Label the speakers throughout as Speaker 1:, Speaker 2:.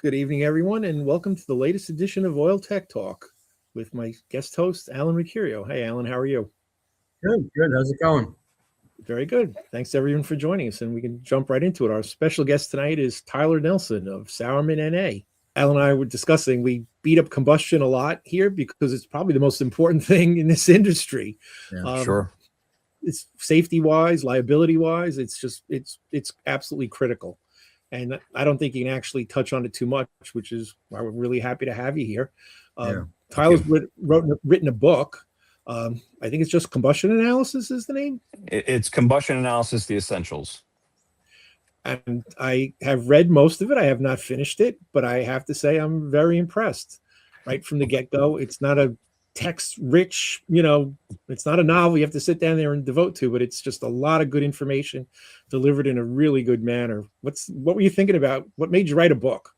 Speaker 1: Good evening, everyone, and welcome to the latest edition of Oil Tech Talk with my guest host, Alan Mercurio. Hey, Alan, how are you?
Speaker 2: Good, good. How's it going?
Speaker 1: Very good. Thanks, everyone, for joining us, and we can jump right into it. Our special guest tonight is Tyler Nelson of Sauermann NA. Alan and I were discussing, we beat up combustion a lot here because it's probably the most important thing in this industry.
Speaker 2: Yeah, sure.
Speaker 1: It's safety-wise, liability-wise, it's absolutely critical. And I don't think you can actually touch on it too much, which is why we're really happy to have you here. Tyler's written a book. I think it's just Combustion Analysis is the name.
Speaker 3: It's Combustion Analysis, The Essentials.
Speaker 1: And I have read most of it. I have not finished it, but I have to say I'm very impressed. Right from the get-go, it's not a text-rich, it's not a novel you have to sit down there and devote to, but it's just a lot of good information delivered in a really good manner. What were you thinking about? What made you write a book?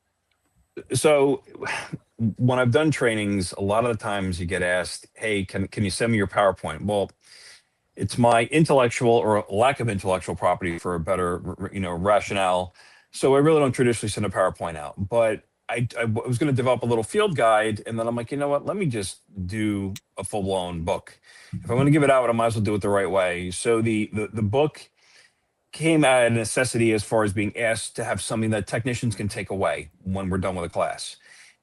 Speaker 3: So when I've done trainings, a lot of the times you get asked, hey, can you send me your PowerPoint? Well, it's my intellectual or lack of intellectual property for a better, rationale. So I really don't traditionally send a PowerPoint out, but I was going to develop a little field guide, and then I'm like, you know what? Let me just do a full-blown book. If I'm going to give it out, I might as well do it the right way. So the book came out of necessity as far as being asked to have something that technicians can take away when we're done with a class.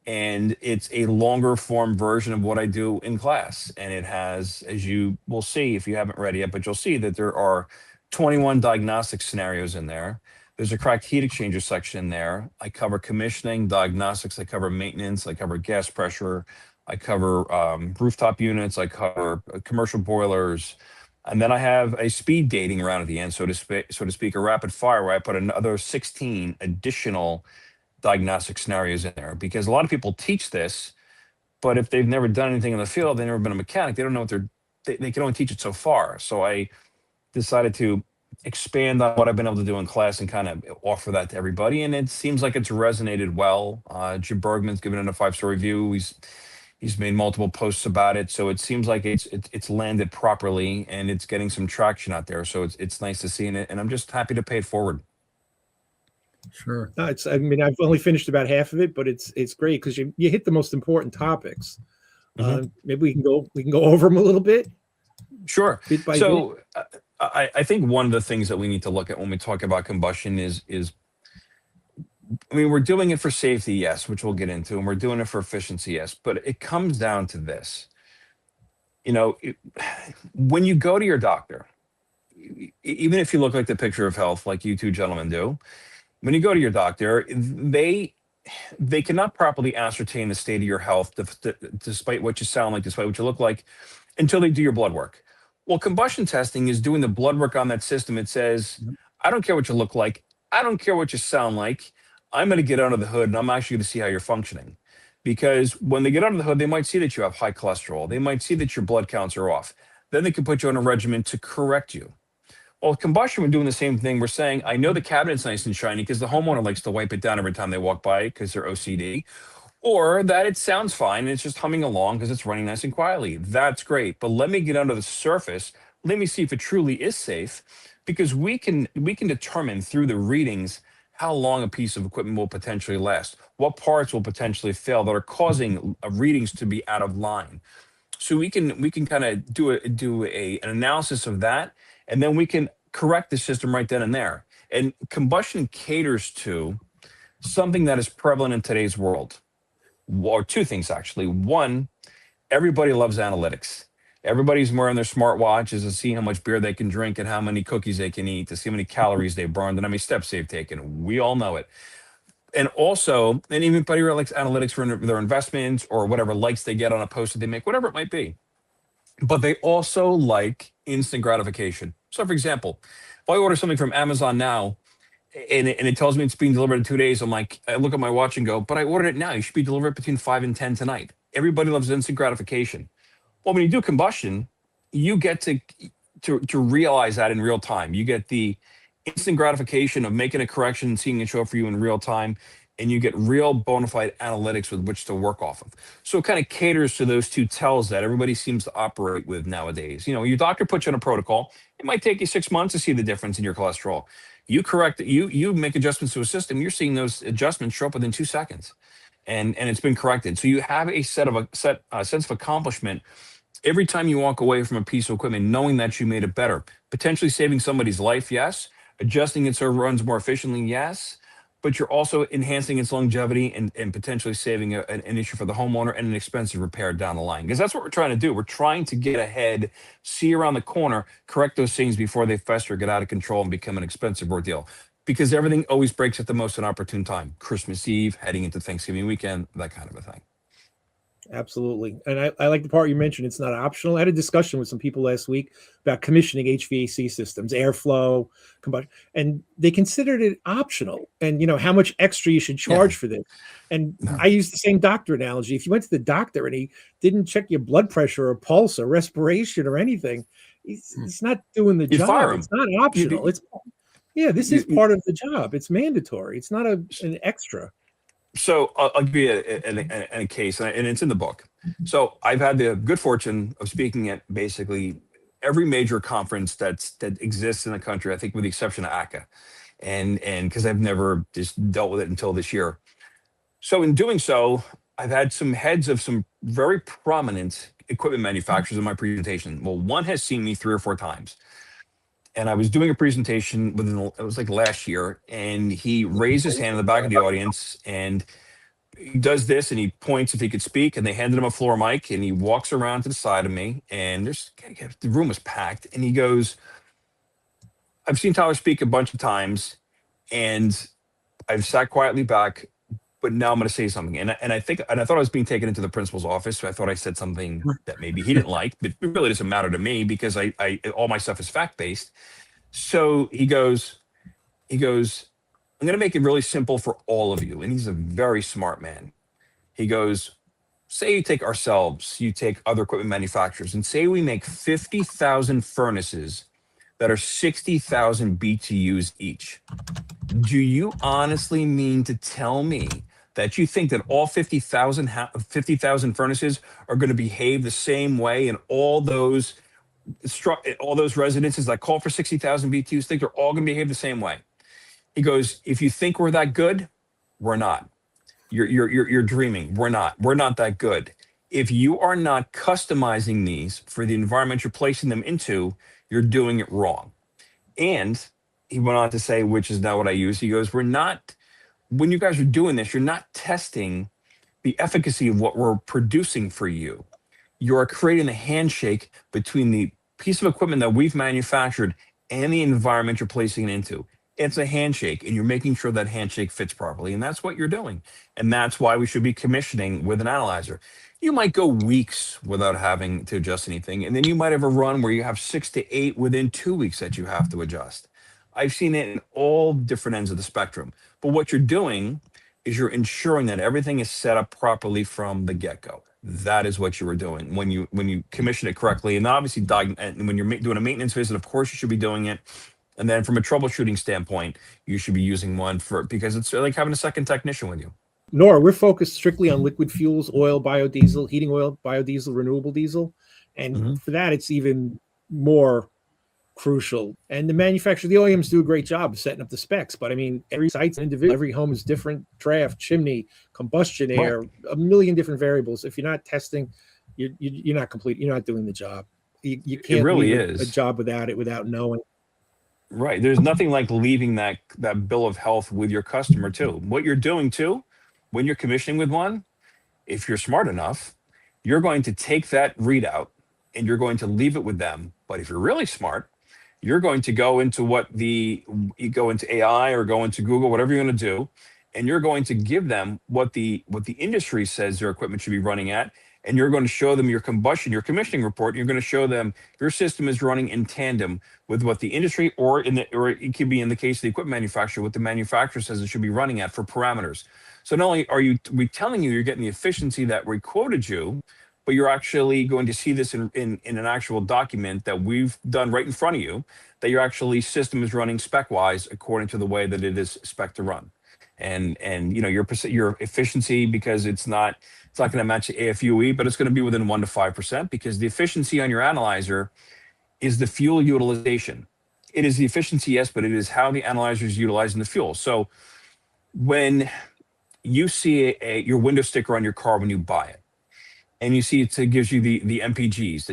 Speaker 3: And it's a longer form version of what I do in class. And it has, as you will see if you haven't read it yet, but you'll see that there are 21 diagnostic scenarios in there. There's a cracked heat exchanger section in there. I cover commissioning, diagnostics, I cover maintenance, I cover gas pressure, I cover rooftop units, I cover commercial boilers. And then I have a speed dating around at the end, so to speak, a rapid fire where I put another 16 additional diagnostic scenarios in there, because a lot of people teach this, but if they've never done anything in the field, they've never been a mechanic, they don't know what they can only teach it so far. So I decided to expand on what I've been able to do in class and kind of offer that to everybody. And it seems like it's resonated well. Jim Bergman's given it a 5-star review. He's made multiple posts about it. So it seems like it's landed properly and it's getting some traction out there. So it's nice to see it. And I'm just happy to pay it forward.
Speaker 2: Sure.
Speaker 1: No, I've only finished about half of it, but it's great because you hit the most important topics. Maybe we can go over them a little bit.
Speaker 3: Sure.
Speaker 1: Bit by
Speaker 3: so bit. I think one of the things that we need to look at when we talk about combustion is we're doing it for safety, yes, which we'll get into, and we're doing it for efficiency, yes, but it comes down to this. When you go to your doctor, even if you look like the picture of health, like you two gentlemen do, when you go to your doctor, they cannot properly ascertain the state of your health, despite what you sound like, despite what you look like, until they do your blood work. Well, combustion testing is doing the blood work on that system. It says, I don't care what you look like. I don't care what you sound like. I'm going to get under the hood and I'm actually going to see how you're functioning. Because when they get under the hood, they might see that you have high cholesterol. They might see that your blood counts are off. Then they can put you on a regimen to correct you. Well, with combustion, we're doing the same thing. We're saying, I know the cabinet's nice and shiny because the homeowner likes to wipe it down every time they walk by it because they're OCD. Or that it sounds fine and it's just humming along because it's running nice and quietly. That's great. But let me get under the surface. Let me see if it truly is safe, because we can determine through the readings how long a piece of equipment will potentially last, what parts will potentially fail that are causing readings to be out of line. So we can kind of do an analysis of that, and then we can correct the system right then and there. And combustion caters to something that is prevalent in today's world. Or two things, actually. One, everybody loves analytics. Everybody's wearing their smartwatches to see how much beer they can drink and how many cookies they can eat, to see how many calories they burned and how many steps they've taken. We all know it. And also, and everybody likes analytics for their investments or whatever likes they get on a post that they make, whatever it might be. But they also like instant gratification. So, for example, if I order something from Amazon now, and it tells me it's being delivered in 2 days, I'm like, I look at my watch and go, but I ordered it now. You should be delivered between 5 and 10 tonight. Everybody loves instant gratification. Well, when you do combustion, you get to realize that in real time. You get the instant gratification of making a correction and seeing it show up for you in real time, and you get real bona fide analytics with which to work off of. So it kind of caters to those two tells that everybody seems to operate with nowadays. Your doctor puts you on a protocol. It might take you 6 months to see the difference in your cholesterol. You make adjustments to a system, you're seeing those adjustments show up within 2 seconds, and it's been corrected. So you have a sense of accomplishment every time you walk away from a piece of equipment, knowing that you made it better, potentially saving somebody's life, yes, adjusting it so it runs more efficiently, yes, but you're also enhancing its longevity and potentially saving an issue for the homeowner and an expensive repair down the line. Because that's what we're trying to do. We're trying to get ahead, see around the corner, correct those things before they fester, get out of control, and become an expensive ordeal. Because everything always breaks at the most inopportune time. Christmas Eve, heading into Thanksgiving weekend, that kind of a thing.
Speaker 1: Absolutely. And I like the part you mentioned, it's not optional. I had a discussion with some people last week about commissioning HVAC systems, airflow, combustion, and they considered it optional. And, how much extra you should charge for this. And I use the same doctor analogy. If you went to the doctor and he didn't check your blood pressure or pulse or respiration or anything, he's not doing the job.
Speaker 3: Fire him.
Speaker 1: It's not optional. This is part of the job. It's mandatory. It's not an extra.
Speaker 3: So I'll give you a case, and it's in the book. So I've had the good fortune of speaking at basically every major conference that exists in the country, I think with the exception of ACA, and because I've never just dealt with it until this year. So in doing so, I've had some heads of some very prominent equipment manufacturers in my presentation. Well, one has seen me 3 or 4 times. And I was doing a presentation it was like last year, and he raised his hand in the back of the audience, and he does this, and he points if he could speak, and they handed him a floor mic, and he walks around to the side of me, and the room was packed, and he goes, I've seen Tyler speak a bunch of times, and I've sat quietly back, but now I'm going to say something. And I thought I was being taken into the principal's office. So I thought I said something that maybe he didn't like, but it really doesn't matter to me because I all my stuff is fact-based. So he goes, I'm going to make it really simple for all of you. And he's a very smart man. He goes, say you take ourselves, you take other equipment manufacturers, and say we make 50,000 furnaces that are 60,000 BTUs each. Do you honestly mean to tell me that you think that all 50,000 furnaces are going to behave the same way, and all those residences that call for 60,000 BTUs think they're all going to behave the same way? He goes, if you think we're that good, we're not. You're dreaming. We're not that good. If you are not customizing these for the environment you're placing them into, you're doing it wrong. And he went on to say, which is not what I use. He goes, when you guys are doing this, you're not testing the efficacy of what we're producing for you. You're creating a handshake between the piece of equipment that we've manufactured and the environment you're placing it into. It's a handshake, and you're making sure that handshake fits properly. And that's what you're doing. And that's why we should be commissioning with an analyzer. You might go weeks without having to adjust anything. And then you might have a run where you have 6 to 8 within 2 weeks that you have to adjust. I've seen it in all different ends of the spectrum. But what you're doing is you're ensuring that everything is set up properly from the get-go. That is what you were doing when you commission it correctly. And obviously, and when you're doing a maintenance visit, of course, you should be doing it. And then from a troubleshooting standpoint, you should be using one because it's like having a second technician with you.
Speaker 1: NORA, we're focused strictly on liquid fuels, oil, biodiesel, heating oil, biodiesel, renewable diesel. And for that, it's even more crucial. And the manufacturer, the OEMs do a great job of setting up the specs. But I mean, every site's individual, every home is different, draft, chimney, combustion air, a million different variables. If you're not testing, you're not complete. You're not doing the job. You can't
Speaker 3: really
Speaker 1: leave a job without knowing.
Speaker 3: Right. There's nothing like leaving that bill of health with your customer too. What you're doing too, when you're commissioning with one, if you're smart enough, you're going to take that readout and you're going to leave it with them. But if you're really smart, you're going to go into you go into AI or go into Google, whatever you're going to do, and you're going to give them what the industry says their equipment should be running at. And you're going to show them your commissioning report. You're going to show them your system is running in tandem with what the industry, or it could be in the case of the equipment manufacturer, what the manufacturer says it should be running at for parameters. So not only are we telling you you're getting the efficiency that we quoted you, but you're actually going to see this in an actual document that we've done right in front of you, that your actually system is running spec-wise according to the way that it is spec to run. And your efficiency, because it's not going to match the AFUE, but it's going to be within 1 to 5%, because the efficiency on your analyzer is the fuel utilization. It is the efficiency, yes, but it is how the analyzer is utilizing the fuel. So when you see your window sticker on your car when you buy it, and you see it gives you the MPGs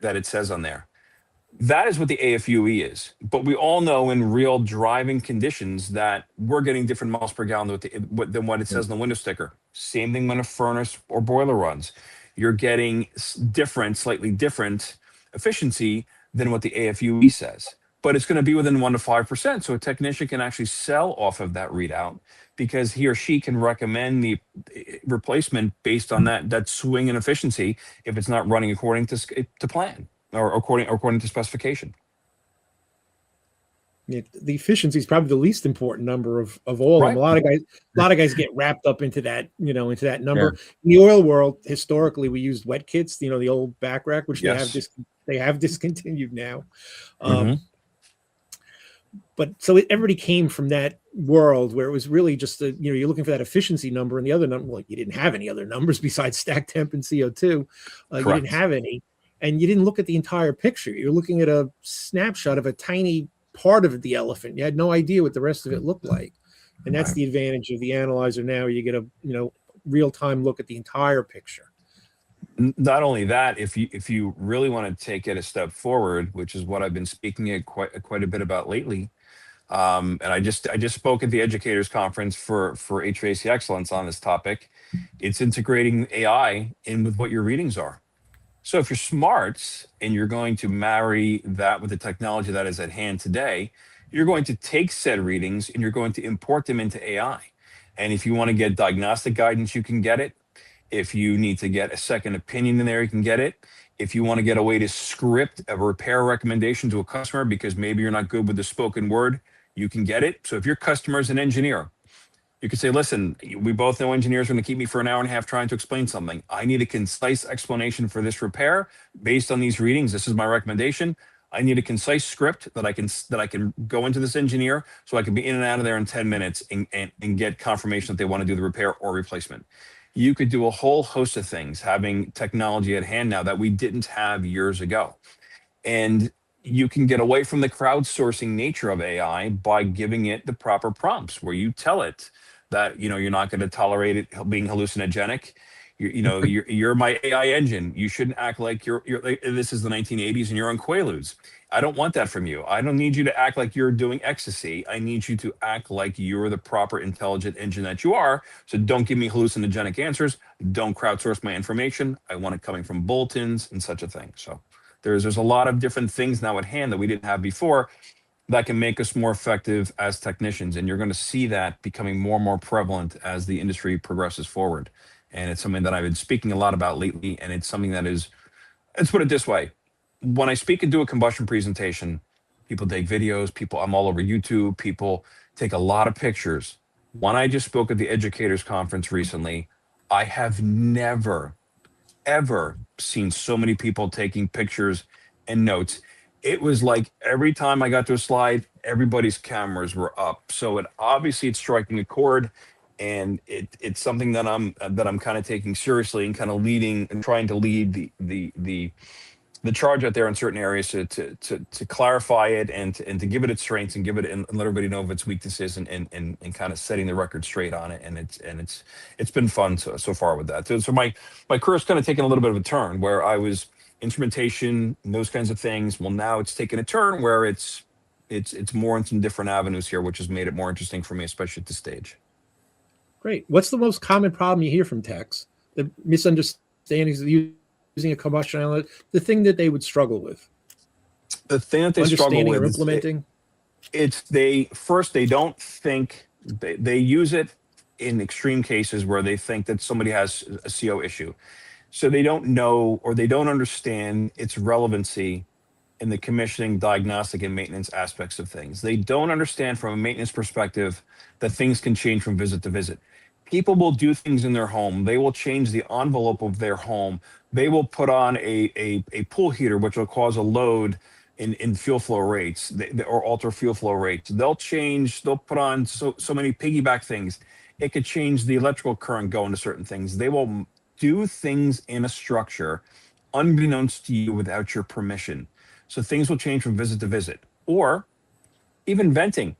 Speaker 3: that it says on there, that is what the AFUE is. But we all know in real driving conditions that we're getting different miles per gallon than what it says on the window sticker. Same thing when a furnace or boiler runs. You're getting slightly different efficiency than what the AFUE says. But it's going to be within 1 to 5%. So a technician can actually sell off of that readout because he or she can recommend the replacement based on that swing in efficiency if it's not running according to plan or according to specification.
Speaker 1: The efficiency is probably the least important number of all of them.
Speaker 3: Right.
Speaker 1: A lot of guys get wrapped up into that, into that number. Yeah. In the oil world, historically, we used wet kits, the old back rack, which they have discontinued now. But so everybody came from that world where it was really just you're looking for that efficiency number, and the other number, well, you didn't have any other numbers besides stack temp and CO2. You didn't have any, and you didn't look at the entire picture. You're looking at a snapshot of a tiny part of the elephant. You had no idea what the rest of it looked like, and that's the advantage of the analyzer now. You get a real-time look at the entire picture.
Speaker 3: Not only that, if you really want to take it a step forward, which is what I've been speaking at quite a bit about lately, and I just spoke at the educators conference for HVAC excellence on this topic. It's integrating AI in with what your readings are. So if you're smart and you're going to marry that with the technology that is at hand today, you're going to take said readings and you're going to import them into AI. And if you want to get diagnostic guidance, you can get it. If you need to get a second opinion in there, you can get it. If you want to get a way to script a repair recommendation to a customer because maybe you're not good with the spoken word, you can get it. So if your customer is an engineer, you could say, listen, we both know engineers are going to keep me for an hour and a half trying to explain something. I need a concise explanation for this repair based on these readings. This is my recommendation. I need a concise script that I can go into this engineer so I can be in and out of there in 10 minutes and get confirmation that they want to do the repair or replacement. You could do a whole host of things having technology at hand now that we didn't have years ago. And you can get away from the crowdsourcing nature of AI by giving it the proper prompts where you tell it that you're not going to tolerate it being hallucinogenic. You're my AI engine. You shouldn't act like you're like, this is the 1980s and you're on Quaaludes. I don't want that from you. I don't need you to act like you're doing ecstasy. I need you to act like you're the proper intelligent engine that you are. So don't give me hallucinogenic answers. Don't crowdsource my information. I want it coming from bulletins and such a thing. So there's a lot of different things now at hand that we didn't have before that can make us more effective as technicians. And you're going to see that becoming more and more prevalent as the industry progresses forward. And it's something that I've been speaking a lot about lately. And it's something that is, let's put it this way. When I speak and do a combustion presentation, people take videos, I'm all over YouTube, people take a lot of pictures. When I just spoke at the educators conference recently, I have never, ever seen so many people taking pictures and notes. It was like every time I got to a slide, everybody's cameras were up. So it's striking a chord, and it's something that I'm kind of taking seriously and kind of leading and trying to lead the charge out there in certain areas to clarify it and to give it its strengths and give it and let everybody know of its weaknesses and kind of setting the record straight on it. And it's been fun so far with that. So my career's kind of taken a little bit of a turn where I was instrumentation and those kinds of things. Well, now it's taken a turn where it's more in some different avenues here, which has made it more interesting for me, especially at this stage.
Speaker 1: Great. What's the most common problem you hear from techs? The misunderstandings of using a combustion analyzer, the thing that they would struggle with?
Speaker 3: The thing that they struggle with
Speaker 1: or implementing?
Speaker 3: They don't think, they use it in extreme cases where they think that somebody has a CO issue. So they don't know or they don't understand its relevancy in the commissioning, diagnostic, and maintenance aspects of things. They don't understand from a maintenance perspective that things can change from visit to visit. People will do things in their home. They will change the envelope of their home. They will put on a pool heater, which will cause a load in fuel flow rates or alter fuel flow rates. They'll put on so many piggyback things. It could change the electrical current going to certain things. They will do things in a structure unbeknownst to you without your permission. So things will change from visit to visit. Or even venting.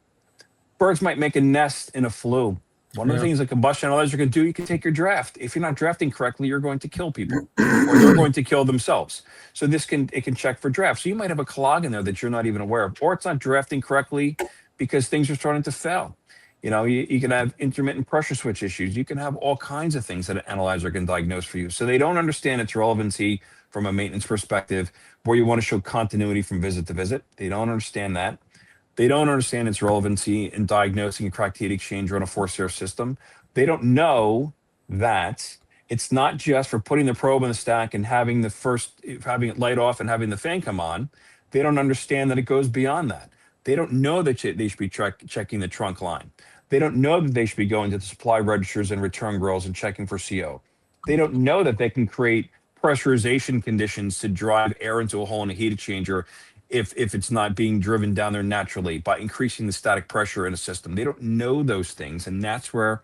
Speaker 3: Birds might make a nest in a flue. One of the things a combustion analyzer can do, you can take your draft. If you're not drafting correctly, you're going to kill people, or they're going to kill themselves. So it can check for draft. So you might have a clog in there that you're not even aware of, or it's not drafting correctly because things are starting to fail. You can have intermittent pressure switch issues. You can have all kinds of things that an analyzer can diagnose for you. So they don't understand its relevancy from a maintenance perspective, where you want to show continuity from visit to visit. They don't understand that. They don't understand its relevancy in diagnosing a cracked heat exchanger on a forced air system. They don't know that it's not just for putting the probe in the stack and having it light off and having the fan come on. They don't understand that it goes beyond that. They don't know that they should be checking the trunk line. They don't know that they should be going to the supply registers and return grills and checking for CO. They don't know that they can create pressurization conditions to drive air into a hole in a heat exchanger if it's not being driven down there naturally by increasing the static pressure in a system. They don't know those things. And that's where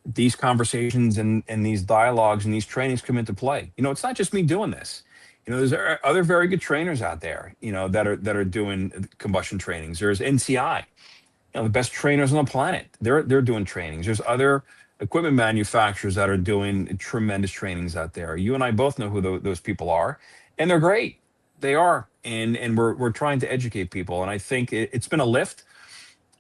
Speaker 3: these conversations and these dialogues and these trainings come into play. It's not just me doing this. There's other very good trainers out there, that are doing combustion trainings. There's NCI, the best trainers on the planet. They're doing trainings. There's other equipment manufacturers that are doing tremendous trainings out there. You and I both know who those people are, and they're great. They are, and we're trying to educate people. And I think it's been a lift.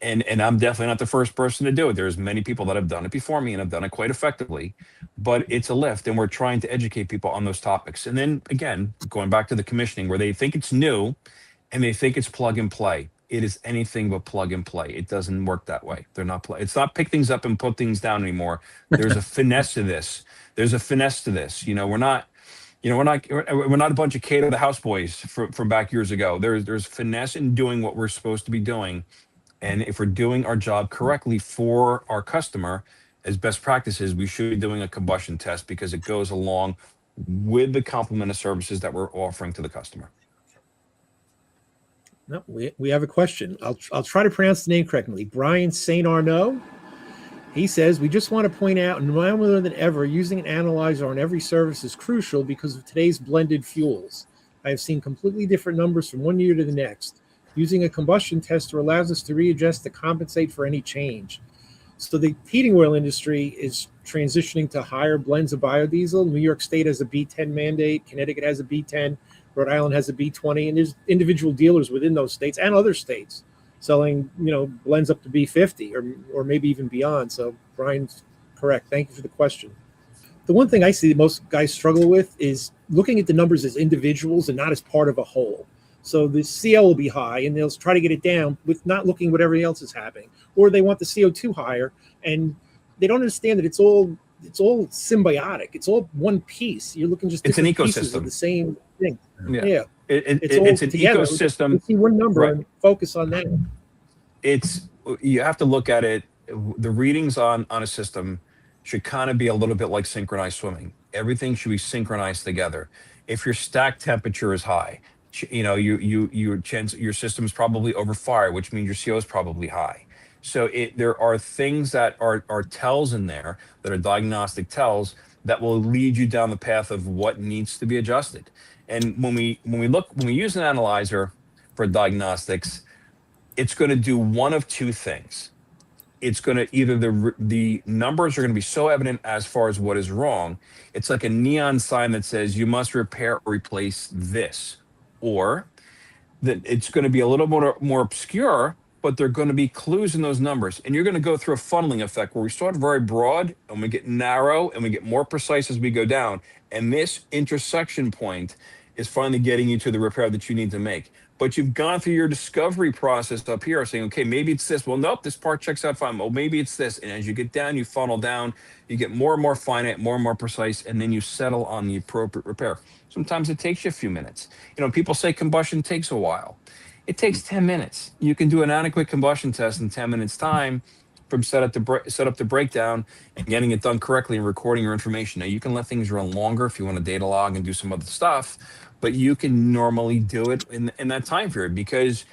Speaker 3: And I'm definitely not the first person to do it. There's many people that have done it before me and have done it quite effectively, but it's a lift, and we're trying to educate people on those topics. And then again, going back to the commissioning, where they think it's new and they think it's plug and play. It is anything but plug and play. It doesn't work that way. It's not pick things up and put things down anymore. There's a finesse to this. We're not a bunch of Cato the houseboys from back years ago. There's finesse in doing what we're supposed to be doing. And if we're doing our job correctly for our customer as best practices, we should be doing a combustion test, because it goes along with the complement of services that we're offering to the customer.
Speaker 1: No, we have a question. I'll try to pronounce the name correctly. Brian St. Arnaud. He says, we just want to point out, now more than ever, using an analyzer on every service is crucial because of today's blended fuels. I have seen completely different numbers from one year to the next. Using a combustion tester allows us to readjust to compensate for any change. So the heating oil industry is transitioning to higher blends of biodiesel. New York State has a B10 mandate. Connecticut has a B10. Rhode Island has a B20. And there's individual dealers within those states and other states selling, blends up to B50 or maybe even beyond. So Brian's correct. Thank you for the question. The one thing I see that most guys struggle with is looking at the numbers as individuals and not as part of a whole. So the CL will be high, and they'll try to get it down with not looking what everything else is happening. Or they want the CO2 higher, and they don't understand that it's all symbiotic. It's all one piece. You're looking just
Speaker 3: it's an
Speaker 1: pieces of
Speaker 3: ecosystem.
Speaker 1: the same thing.
Speaker 3: Yeah.
Speaker 1: It's all
Speaker 3: It's an
Speaker 1: together.
Speaker 3: ecosystem.
Speaker 1: You see one number
Speaker 3: Right.
Speaker 1: and focus on that.
Speaker 3: You have to look at it. The readings on a system should kind of be a little bit like synchronized swimming. Everything should be synchronized together. If your stack temperature is high, your system is probably over fire, which means your CO is probably high. So there are things that are tells in there that are diagnostic tells that will lead you down the path of what needs to be adjusted. And when we use an analyzer for diagnostics, it's going to do one of two things. It's going to either the numbers are going to be so evident as far as what is wrong. It's like a neon sign that says you must repair or replace this, or that it's going to be a little more obscure, but there are going to be clues in those numbers. And you're going to go through a funneling effect where we start very broad and we get narrow and we get more precise as we go down. And this intersection point is finally getting you to the repair that you need to make. But you've gone through your discovery process up here saying, okay, maybe it's this. Well, nope, this part checks out fine. Well, maybe it's this. And as you get down, you funnel down, you get more and more finite, more and more precise, and then you settle on the appropriate repair. Sometimes it takes you a few minutes. People say combustion takes a while. It takes 10 minutes. You can do an adequate combustion test in 10 minutes time from setup to breakdown and getting it done correctly and recording your information. Now, you can let things run longer if you want to data log and do some other stuff, but you can normally do it in that time period, because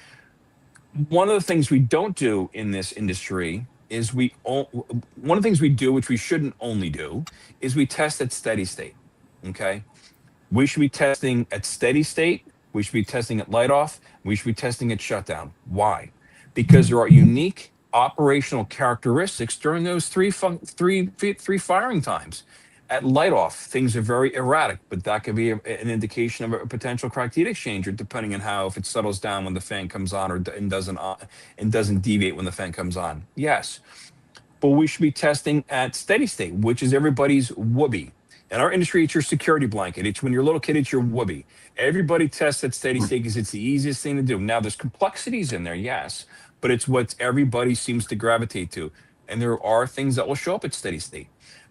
Speaker 3: one of the things we don't do in this industry is one of the things we do, which we shouldn't only do, is we test at steady state. Okay. We should be testing at steady state We should be testing at light off. We should be testing at shutdown. Why? Because there are unique operational characteristics during those three firing times. At light off, things are very erratic, but that could be an indication of a potential cracked heat exchanger, depending on how, if it settles down when the fan comes on, and doesn't deviate when the fan comes on. Yes, but we should be testing at steady state, which is everybody's whoopee. In our industry, it's your security blanket. It's when you're a little kid, it's your whoopee. Everybody tests at steady state because it's the easiest thing to do. Now, there's complexities in there, yes, but it's what everybody seems to gravitate to. And there are things that will show up at steady state.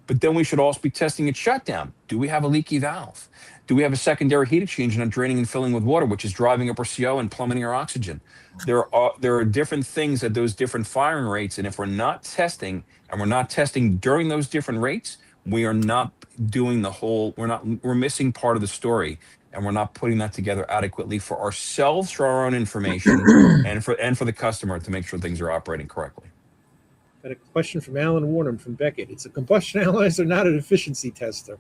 Speaker 3: But then we should also be testing at shutdown. Do we have a leaky valve? Do we have a secondary heat exchange not draining and filling with water, which is driving up our CO and plummeting our oxygen? There are different things at those different firing rates, and if we're not testing, and we're not testing during those different rates, we are not doing the whole. We're missing part of the story, and we're not putting that together adequately for ourselves, for our own information, and for the customer to make sure things are operating correctly.
Speaker 1: Got a question from Alan Warner from Beckett. It's a combustion analyzer, not an efficiency tester.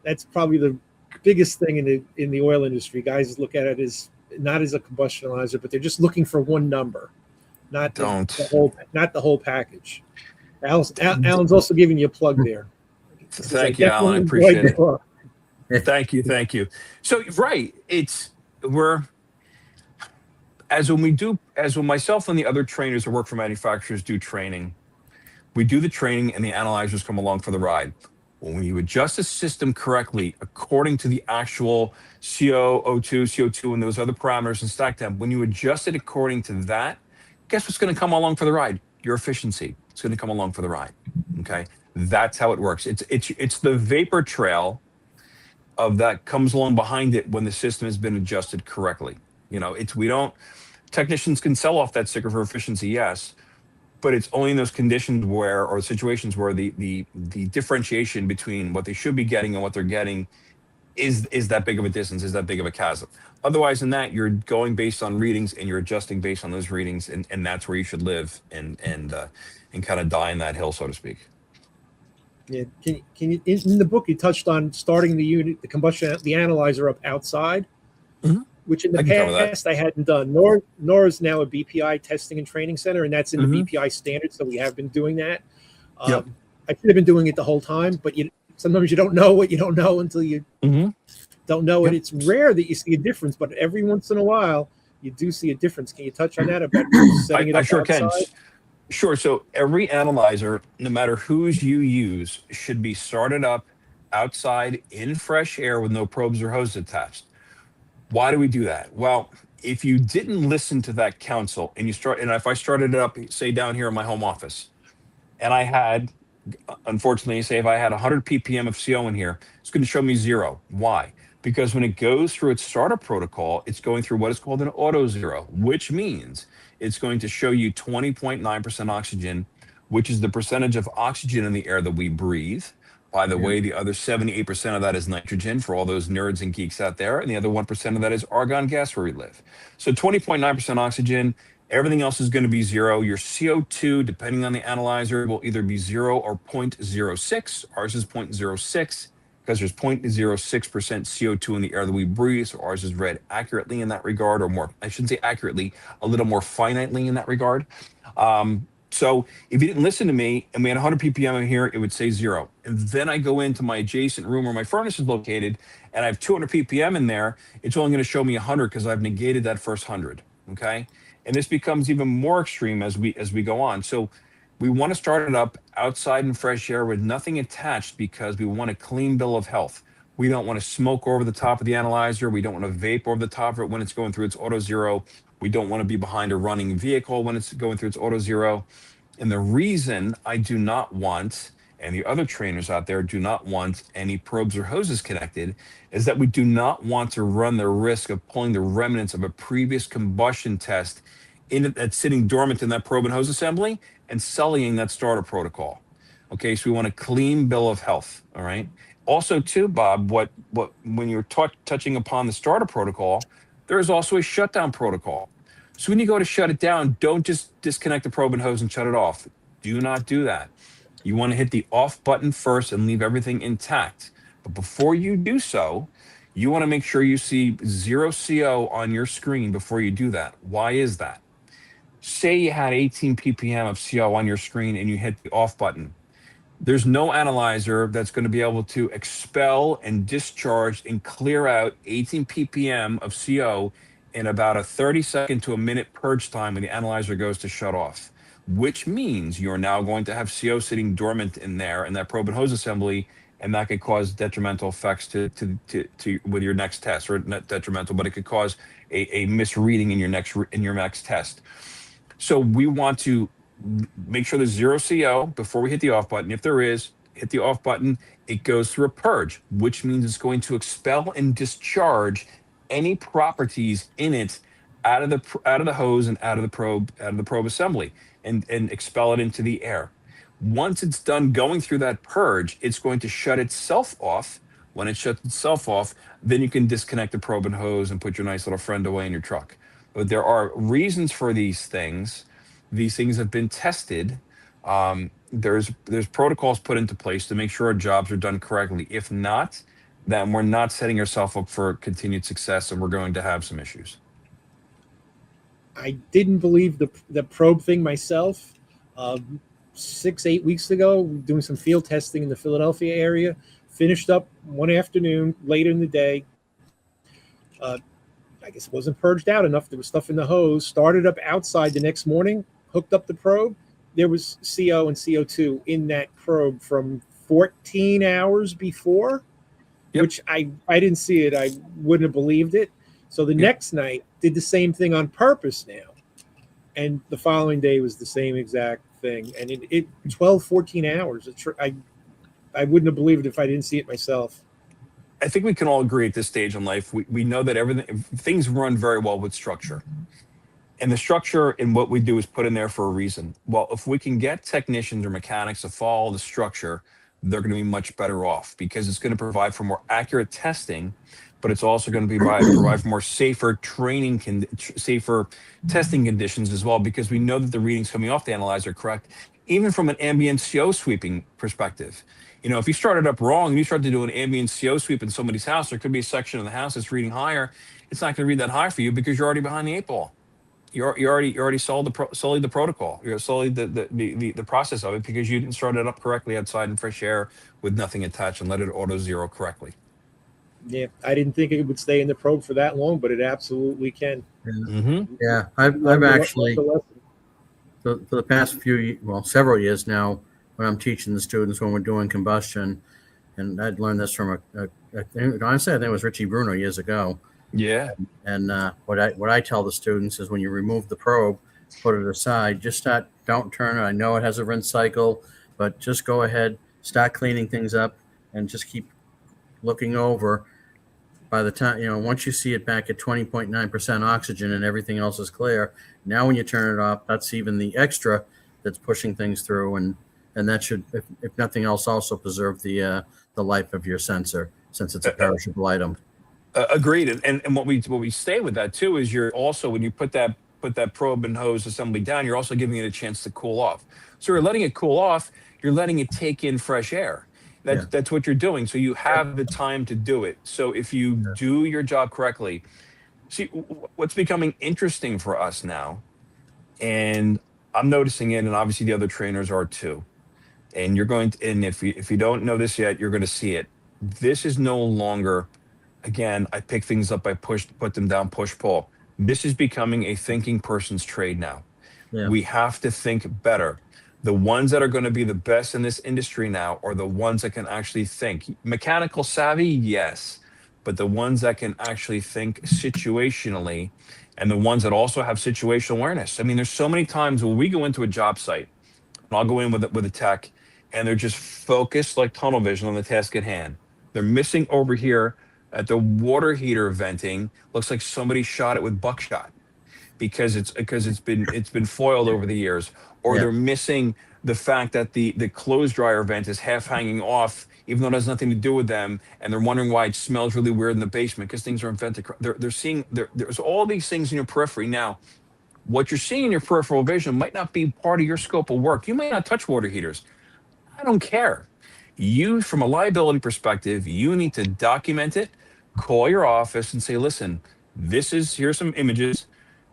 Speaker 1: That's probably the biggest thing in the oil industry. Guys look at it as not as a combustion analyzer, but they're just looking for one number, not the whole package. Alan's also giving you a plug there.
Speaker 3: Thank you, Alan. I appreciate it. Thank you. So right, when myself and the other trainers who work for manufacturers do training, we do the training and the analyzers come along for the ride. When you adjust the system correctly, according to the actual CO2, CO2, and those other parameters and stack them, when you adjust it according to that, guess what's going to come along for the ride? Your efficiency. It's going to come along for the ride. Okay, that's how it works. It's the vapor trail of that comes along behind it when the system has been adjusted correctly. Technicians can sell off that sticker for efficiency, yes, but it's only in those conditions or situations where the differentiation between what they should be getting and what they're getting is that big of a distance, is that big of a chasm. Otherwise than that, you're going based on readings and you're adjusting based on those readings, and that's where you should live and kind of die in that hill, so to speak.
Speaker 1: Yeah, can you, in the book you touched on starting the analyzer up outside, which in the past I hadn't done. NORA is now a BPI testing and training center, and that's in the BPI standards, so we have been doing that. I should have been doing it the whole time, but sometimes you don't know what you don't know until you don't know it. It's rare that you see a difference, but every once in a while you do see a difference. Can you touch on that about setting it up? I sure outside?
Speaker 3: Can. Sure. So every analyzer, no matter whose you use, should be started up outside in fresh air with no probes or hoses attached. Why do we do that? Well, if you didn't listen to that counsel and if I started it up, say down here in my home office, and I had, unfortunately, say if I had 100 ppm of CO in here, it's going to show me 0. Why? Because when it goes through its startup protocol, it's going through what is called an auto zero, which means it's going to show you 20.9% oxygen, which is the percentage of oxygen in the air that we breathe. By the way, the other 78% of that is nitrogen for all those nerds and geeks out there. And the other 1% of that is argon gas where we live. So 20.9% oxygen, everything else is going to be 0. Your CO2, depending on the analyzer, will either be 0 or 0.06. Ours is 0.06 because there's 0.06% CO2 in the air that we breathe. So ours is read accurately in that regard, or more, I shouldn't say accurately, a little more finitely in that regard. So if you didn't listen to me and we had 100 ppm in here, it would say 0. And then I go into my adjacent room where my furnace is located and I have 200 ppm in there. It's only going to show me 100 because I've negated that first 100. Okay. And this becomes even more extreme as we go on. So we want to start it up outside in fresh air with nothing attached because we want a clean bill of health. We don't want to smoke over the top of the analyzer. We don't want to vape over the top of it when it's going through its auto zero. We don't want to be behind a running vehicle when it's going through its auto zero. And the reason I do not want, and the other trainers out there do not want any probes or hoses connected, is that we do not want to run the risk of pulling the remnants of a previous combustion test that's sitting dormant in that probe and hose assembly and sullying that starter protocol. Okay, so we want a clean bill of health. All right. Also, too, Bob, when you're touching upon the starter protocol, there is also a shutdown protocol. So when you go to shut it down, don't just disconnect the probe and hose and shut it off. Do not do that. You want to hit the off button first and leave everything intact. But before you do so, You want to make sure you see 0 CO on your screen before you do that. Why is that? Say you had 18 ppm of CO on your screen and you hit the off button. There's no analyzer that's going to be able to expel and discharge and clear out 18 ppm of CO in about a 30-second to a minute purge time when the analyzer goes to shut off, which means you're now going to have CO sitting dormant in there in that probe and hose assembly, and that could cause detrimental effects to with your next test, or not detrimental, but it could cause a misreading in your next test. So we want to make sure there's 0 CO before we hit the off button. If there is, hit the off button. It goes through a purge, which means it's going to expel and discharge any properties in it out of the hose and out of the probe assembly, and expel it into the air. Once it's done going through that purge, it's going to shut itself off. When it shuts itself off, then you can disconnect the probe and hose and put your nice little friend away in your truck. But there are reasons for these things. These things have been tested. There's protocols put into place to make sure our jobs are done correctly. If not, then we're not setting ourselves up for continued success, and we're going to have some issues.
Speaker 1: I didn't believe the probe thing myself. 6-8 weeks ago, doing some field testing in the Philadelphia area, finished up one afternoon later in the day. I guess it wasn't purged out enough. There was stuff in the hose. Started up outside the next morning, hooked up the probe. There was CO and CO2 in that probe from 14 hours before, which I didn't see it. I wouldn't have believed it. So the next night, did the same thing on purpose now. And the following day was the same exact thing. And it 12, 14 hours. I wouldn't have believed it if I didn't see it myself.
Speaker 3: I think we can all agree at this stage in life, we know that things run very well with structure. And the structure in what we do is put in there for a reason. Well, if we can get technicians or mechanics to follow the structure, they're going to be much better off, because it's going to provide for more accurate testing, but it's also going to provide for more safer safer testing conditions as well, because we know that the readings coming off the analyzer are correct, even from an ambient CO sweeping perspective. You know, if you started up wrong and you start to do an ambient CO sweep in somebody's house, there could be a section of the house that's reading higher. It's not going to read that high for you because you're already behind the 8 ball. You already sold the protocol. You're solely the process of it, because you didn't start it up correctly outside in fresh air with nothing attached and let it auto zero correctly.
Speaker 1: Yeah, I didn't think it would stay in the probe for that long, but it absolutely can.
Speaker 2: Yeah, I've actually, for the past several years now, when I'm teaching the students when we're doing combustion, and I'd learned this from honestly, I think it was Richie Bruno years ago.
Speaker 3: Yeah.
Speaker 2: And what I tell the students is, when you remove the probe, put it aside, don't turn it. I know it has a rinse cycle, but just go ahead, start cleaning things up, and just keep looking over. By the time, once you see it back at 20.9% oxygen and everything else is clear, now when you turn it off, that's even the extra that's pushing things through, and that should, if nothing else, also preserve the life of your sensor, since it's a perishable item.
Speaker 3: Agreed. And what we say with that too is, you're also, when you put that probe and hose assembly down, you're also giving it a chance to cool off. So you're letting it cool off. You're letting it take in fresh air. That's what you're doing. So you have the time to do it. So if you do your job correctly, see what's becoming interesting for us now, and I'm noticing it, and obviously the other trainers are too. And if you don't know this yet, you're going to see it. This is no longer, again, I pick things up, put them down, push, pull. This is becoming a thinking person's trade now. Yeah. We have to think better. The ones that are going to be the best in this industry now are the ones that can actually think. Mechanical savvy, yes, but the ones that can actually think situationally, and the ones that also have situational awareness. I mean, there's so many times when we go into a job site, and I'll go in with a tech, and they're just focused like tunnel vision on the task at hand. They're missing over here at the water heater venting. Looks like somebody shot it with buckshot, because it's been foiled over the years. Or they're missing the fact that the clothes dryer vent is half hanging off, even though it has nothing to do with them, and they're wondering why it smells really weird in the basement, because things are vented. There's all these things in your periphery. Now, what you're seeing in your peripheral vision might not be part of your scope of work. You might not touch water heaters. I don't care. You, from a liability perspective, you need to document it, call your office and say, listen, here's some images,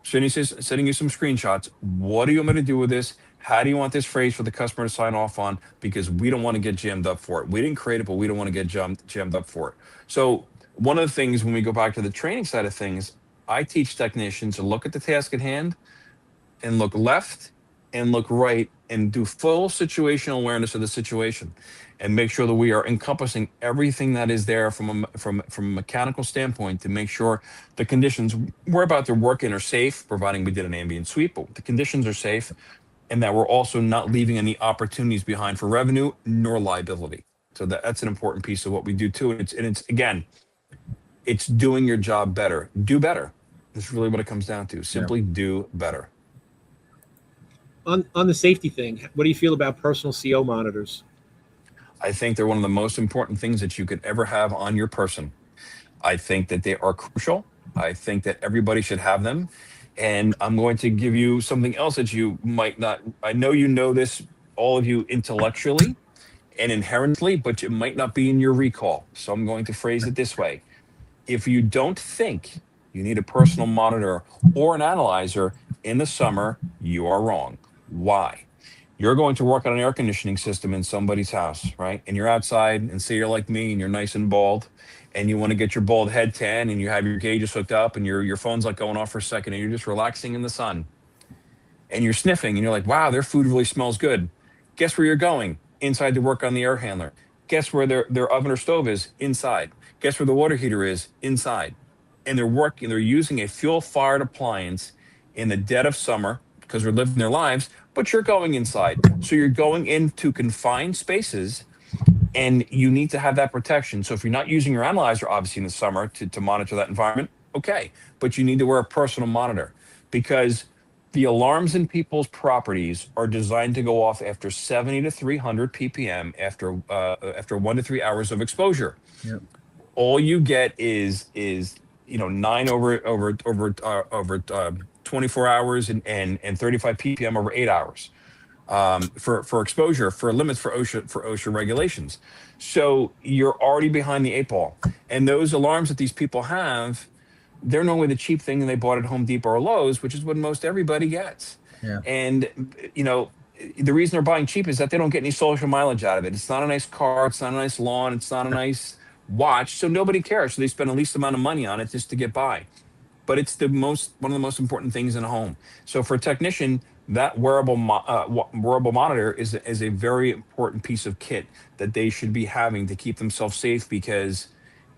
Speaker 3: sending you some screenshots. What do you want me to do with this? How do you want this phrase for the customer to sign off on? Because we don't want to get jammed up for it. We didn't create it, but we don't want to get jammed up for it. So one of the things when we go back to the training side of things, I teach technicians to look at the task at hand and look left and look right and do full situational awareness of the situation and make sure that we are encompassing everything that is there from a mechanical standpoint to make sure the conditions we're about to work in are safe, providing we did an ambient sweep, but the conditions are safe and that we're also not leaving any opportunities behind for revenue nor liability. So that's an important piece of what we do too. And it's again, it's doing your job better. Do better. That's really what it comes down to. Simply do better.
Speaker 1: On the safety thing, what do you feel about personal CO monitors?
Speaker 3: I think they're one of the most important things that you could ever have on your person. I think that they are crucial. I think that everybody should have them. And I'm going to give you something else that you might not, I know you know this, all of you intellectually and inherently, but it might not be in your recall. So I'm going to phrase it this way. If you don't think you need a personal monitor or an analyzer in the summer, you are wrong. Why? You're going to work on an air conditioning system in somebody's house, right? And you're outside and say you're like me and you're nice and bald and you want to get your bald head tan and you have your gauges hooked up and your phone's like going off for a second and you're just relaxing in the sun and you're sniffing and you're like, wow, their food really smells good. Guess where you're going? Inside to work on the air handler. Guess where their oven or stove is? Inside. Guess where the water heater is? Inside. And they're using a fuel-fired appliance in the dead of summer because they're living their lives, but you're going inside. So you're going into confined spaces and you need to have that protection. So if you're not using your analyzer, obviously in the summer to monitor that environment, okay, but you need to wear a personal monitor because the alarms in people's properties are designed to go off after 70 to 300 ppm after 1 to 3 hours of exposure.
Speaker 2: Yep.
Speaker 3: All you get is 9 over 24 hours and 35 ppm over 8 hours for exposure for limits for OSHA regulations. So you're already behind the 8 ball, and those alarms that these people have, they're normally the cheap thing they bought at Home Depot or Lowe's, which is what most everybody gets.
Speaker 2: Yeah.
Speaker 3: And the reason they're buying cheap is that they don't get any social mileage out of it. It's not a nice car, it's not a nice lawn, it's not a nice watch, so nobody cares. So they spend the least amount of money on it just to get by. But it's one of the most important things in a home. So for a technician, that wearable monitor is a very important piece of kit that they should be having to keep themselves safe because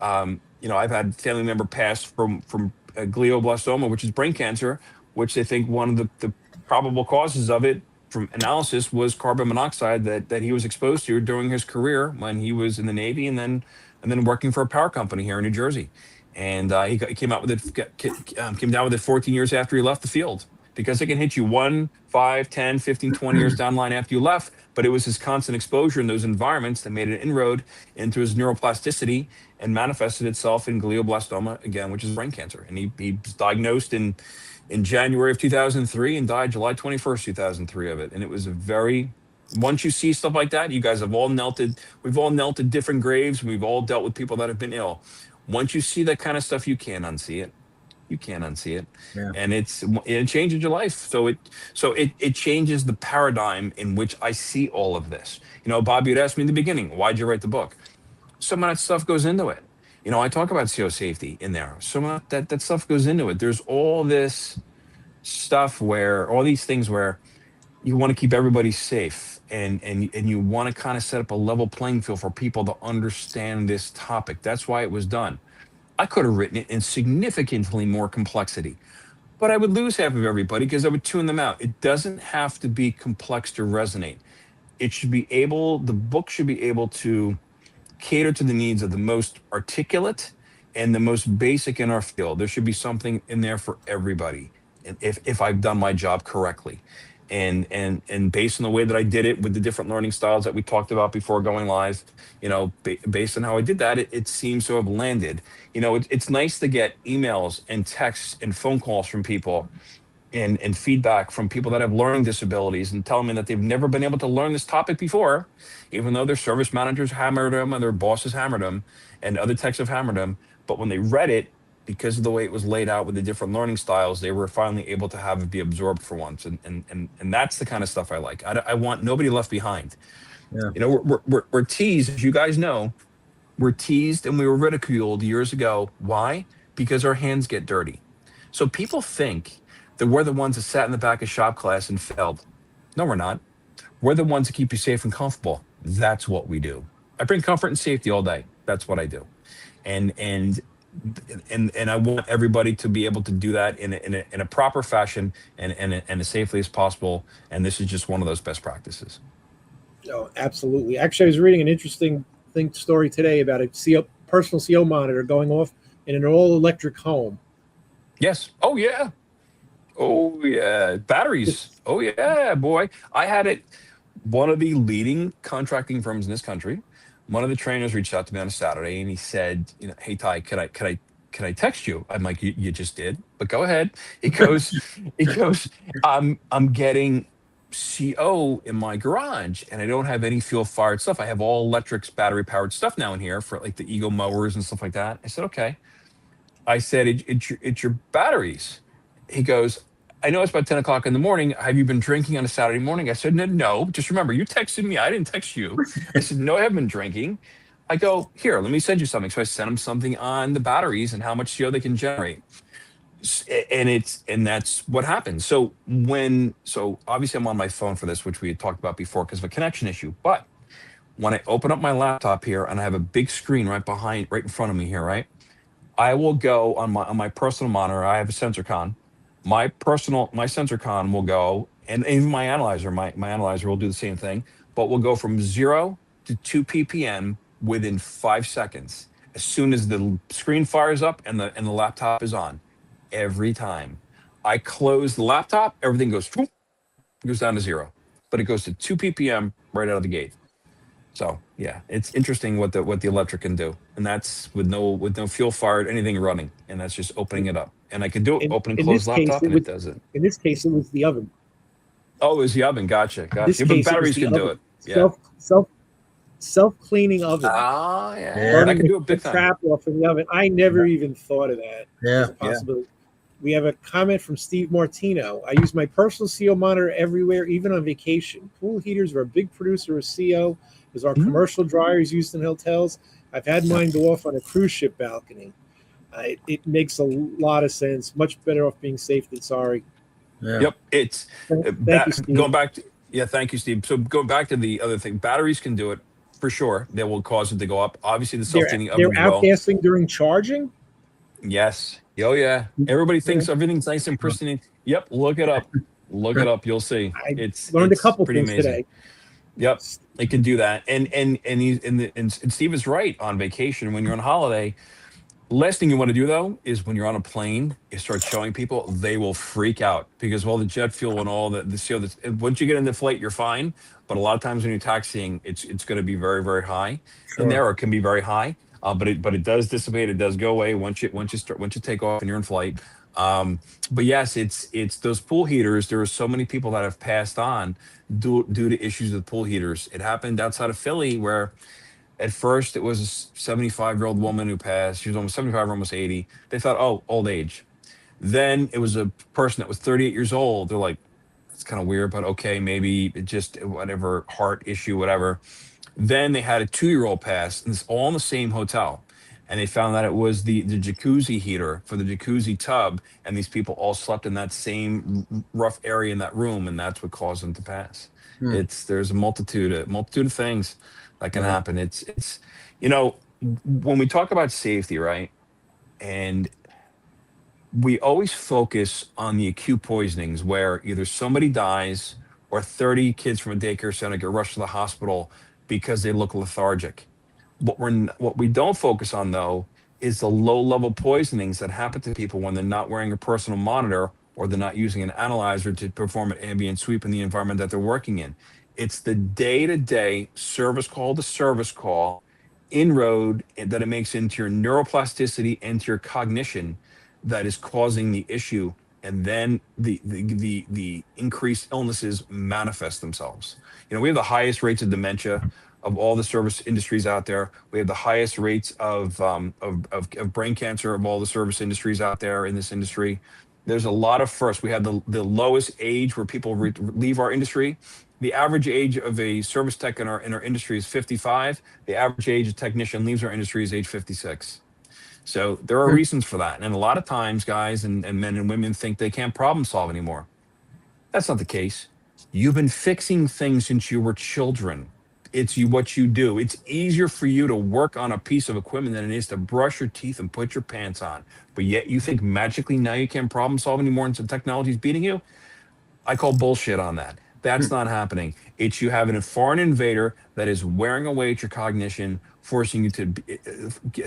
Speaker 3: I've had family member pass from glioblastoma, which is brain cancer, which they think one of the probable causes of it from analysis was carbon monoxide that he was exposed to during his career when he was in the Navy and then working for a power company here in New Jersey. And he came down with it 14 years after he left the field because it can hit you 1, 5, 10, 15, 20 years down the line after you left. But it was his constant exposure in those environments that made an inroad into his neuroplasticity and manifested itself in glioblastoma, again, which is brain cancer. And he was diagnosed in January of 2003 and died July 21st, 2003 of it. And it was once you see stuff like that, you guys have we've all knelt at different graves. We've all dealt with people that have been ill. Once you see that kind of stuff, you can't unsee it. You can't unsee it. Yeah. And it changes your life. So it changes the paradigm in which I see all of this. Bob, you'd asked me in the beginning, why'd you write the book? Some of that stuff goes into it. I talk about CO safety in there. Some of that stuff goes into it. There's all this stuff all these things where you want to keep everybody safe and you want to kind of set up a level playing field for people to understand this topic. That's why it was done. I could have written it in significantly more complexity, but I would lose half of everybody because I would tune them out. It doesn't have to be complex to resonate. The book should be able to cater to the needs of the most articulate and the most basic in our field. There should be something in there for everybody, if I've done my job correctly. And based on the way that I did it with the different learning styles that we talked about before going live, based on how I did that, it seems to have landed. It's nice to get emails and texts and phone calls from people and feedback from people that have learning disabilities and telling me that they've never been able to learn this topic before, even though their service managers hammered them and their bosses hammered them and other techs have hammered them. But when they read it, because of the way it was laid out with the different learning styles, they were finally able to have it be absorbed for once. And that's the kind of stuff I like. I want nobody left behind.
Speaker 2: Yeah.
Speaker 3: You know, we're teased, as you guys know, we're teased and we were ridiculed years ago. Why? Because our hands get dirty. So people think that we're the ones that sat in the back of shop class and failed. No, we're not. We're the ones that keep you safe and comfortable. That's what we do. I bring comfort and safety all day. That's what I do. And I want everybody to be able to do that in a proper fashion and as safely as possible. And this is just one of those best practices.
Speaker 1: Oh, absolutely. Actually, I was reading an interesting story today about a personal CO monitor going off in an all-electric home.
Speaker 3: Yes. Oh, yeah. Oh, yeah. Batteries. Oh, yeah, boy. I had it. One of the leading contracting firms in this country, one of the trainers reached out to me on a Saturday and he said, you know, hey, Ty, can I text you? I'm like, you just did, but go ahead. It goes, I'm getting CO in my garage and I don't have any fuel fired stuff. I have all electrics, battery powered stuff now in here for like the Ego mowers and stuff like that. I said, okay. I said, it's your batteries. He goes, I know it's about 10 o'clock in the morning. Have you been drinking on a Saturday morning? I said, no, just remember, you texted me. I didn't text you. I said, no, I haven't been drinking. I go, here, let me send you something. So I sent him something on the batteries and how much CO they can generate. And that's what happens. So obviously I'm on my phone for this, which we had talked about before because of a connection issue. But when I open up my laptop here and I have a big screen right in front of me here, right? I will go on my personal monitor. I have a sensor con. My sensor con will go, and even my analyzer will do the same thing, but will go from 0 to 2 ppm within 5 seconds. As soon as the screen fires up and the laptop is on, every time. I close the laptop, everything goes down to 0, but it goes to 2 ppm right out of the gate. So yeah, it's interesting what the electric can do, and that's with no fuel fired, anything running, and that's just opening it up. And I could do it, open and close laptop, and it does it.
Speaker 1: In this case, it was the oven.
Speaker 3: Oh, it was the oven. Gotcha.
Speaker 1: This
Speaker 3: But
Speaker 1: case,
Speaker 3: batteries can do it. Yeah.
Speaker 1: Self-cleaning oven.
Speaker 3: Ah, yeah.
Speaker 2: Yeah.
Speaker 3: That can do a big
Speaker 1: the trap off in the oven. I never even thought of that.
Speaker 2: Yeah.
Speaker 1: As a possibility. We have a comment from Steve Martino. I use my personal CO monitor everywhere, even on vacation. Pool heaters are a big producer of CO. As our commercial dryers used in hotels. I've had mine go off on a cruise ship balcony. It makes a lot of sense. Much better off being safe than sorry.
Speaker 2: Yeah.
Speaker 3: Yep. It's
Speaker 1: Thank you, Steve.
Speaker 3: going back to thank you, Steve. So going back to the other thing, batteries can do it for sure. They will cause it to go up. Obviously, the self-cleaning oven
Speaker 1: They're outgassing during charging.
Speaker 3: Yes. Oh yeah. Everybody thinks everything's nice and pristine. Yep. Look it up. Look it up. You'll see.
Speaker 1: I learned a couple things today.
Speaker 3: Yep, it can do that, and Steve is right. On vacation, when you're on holiday, last thing you want to do though is when you're on a plane, you start showing people, they will freak out because of all the jet fuel and all the CO. Once you get in the flight, you're fine, but a lot of times when you're taxiing, it's going to be very, very high.
Speaker 2: Sure.
Speaker 3: And there it can be very high, but it does dissipate. It does go away once you take off and you're in flight. But yes, it's those pool heaters. There are so many people that have passed on due to issues with pool heaters. It happened outside of Philly where at first it was a 75-year-old woman who passed. She was almost 75 or almost 80. They thought, oh, old age. Then it was a person that was 38 years old. They're like, it's kind of weird, but okay, maybe it just whatever, heart issue, whatever. Then they had a 2-year-old pass, and it's all in the same hotel. And they found that it was the jacuzzi heater for the jacuzzi tub, and these people all slept in that same rough area in that room, and that's what caused them to pass. There's a multitude of things that can happen. It's when we talk about safety, right? And we always focus on the acute poisonings where either somebody dies or 30 kids from a daycare center get rushed to the hospital because they look lethargic. What we don't focus on, though, is the low-level poisonings that happen to people when they're not wearing a personal monitor or they're not using an analyzer to perform an ambient sweep in the environment that they're working in. It's the day-to-day service call to service call inroad that it makes into your neuroplasticity and to your cognition that is causing the issue and then the increased illnesses manifest themselves. We have the highest rates of dementia of all the service industries out there. We have the highest rates of brain cancer of all the service industries out there in this industry. There's a lot of firsts. We have the lowest age where people leave our industry. The average age of a service tech in our industry is 55. The average age a technician leaves our industry is age 56. So there are reasons for that. And a lot of times guys and men and women think they can't problem solve anymore. That's not the case. You've been fixing things since you were children. It's what you do. It's easier for you to work on a piece of equipment than it is to brush your teeth and put your pants on. But yet you think magically now you can't problem solve anymore and some technology's beating you? I call bullshit on that. That's not happening. It's you have a foreign invader that is wearing away at your cognition, forcing you to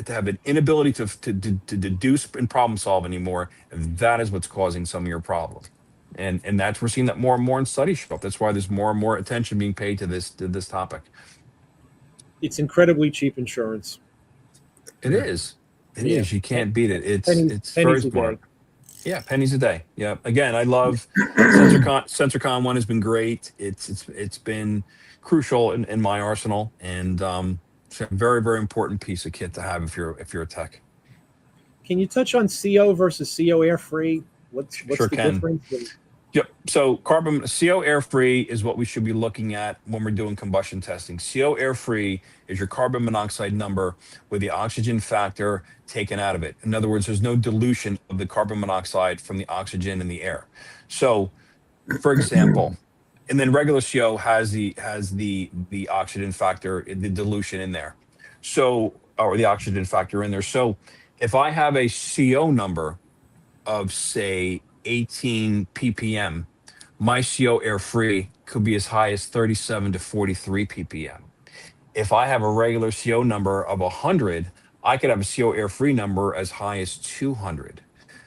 Speaker 3: have an inability to deduce and problem solve anymore. And that is what's causing some of your problems. And we're seeing that more and more in studies show up. That's why there's more and more attention being paid to this topic.
Speaker 1: It's incredibly cheap insurance.
Speaker 3: It is. It is. You can't beat it. It's
Speaker 1: pennies
Speaker 3: very
Speaker 1: a
Speaker 3: smart.
Speaker 1: day.
Speaker 3: Yeah, pennies a day. Yeah. Again, I love SensorCon one has been great. It's been crucial in my arsenal, and it's a very, very important piece of kit to have if you're a tech.
Speaker 1: Can you touch on CO versus CO air free? What's
Speaker 3: Sure
Speaker 1: the
Speaker 3: can.
Speaker 1: difference?
Speaker 3: Yep. So CO air free is what we should be looking at when we're doing combustion testing. CO air free is your carbon monoxide number with the oxygen factor taken out of it. In other words, there's no dilution of the carbon monoxide from the oxygen in the air. So, for example, and then regular CO has the oxygen factor, the dilution in there. So, or the oxygen factor in there. So, if I have a CO number of say 18 ppm, my CO air free could be as high as 37 to 43 ppm. If I have a regular CO number of 100, I could have a CO air free number as high as 200.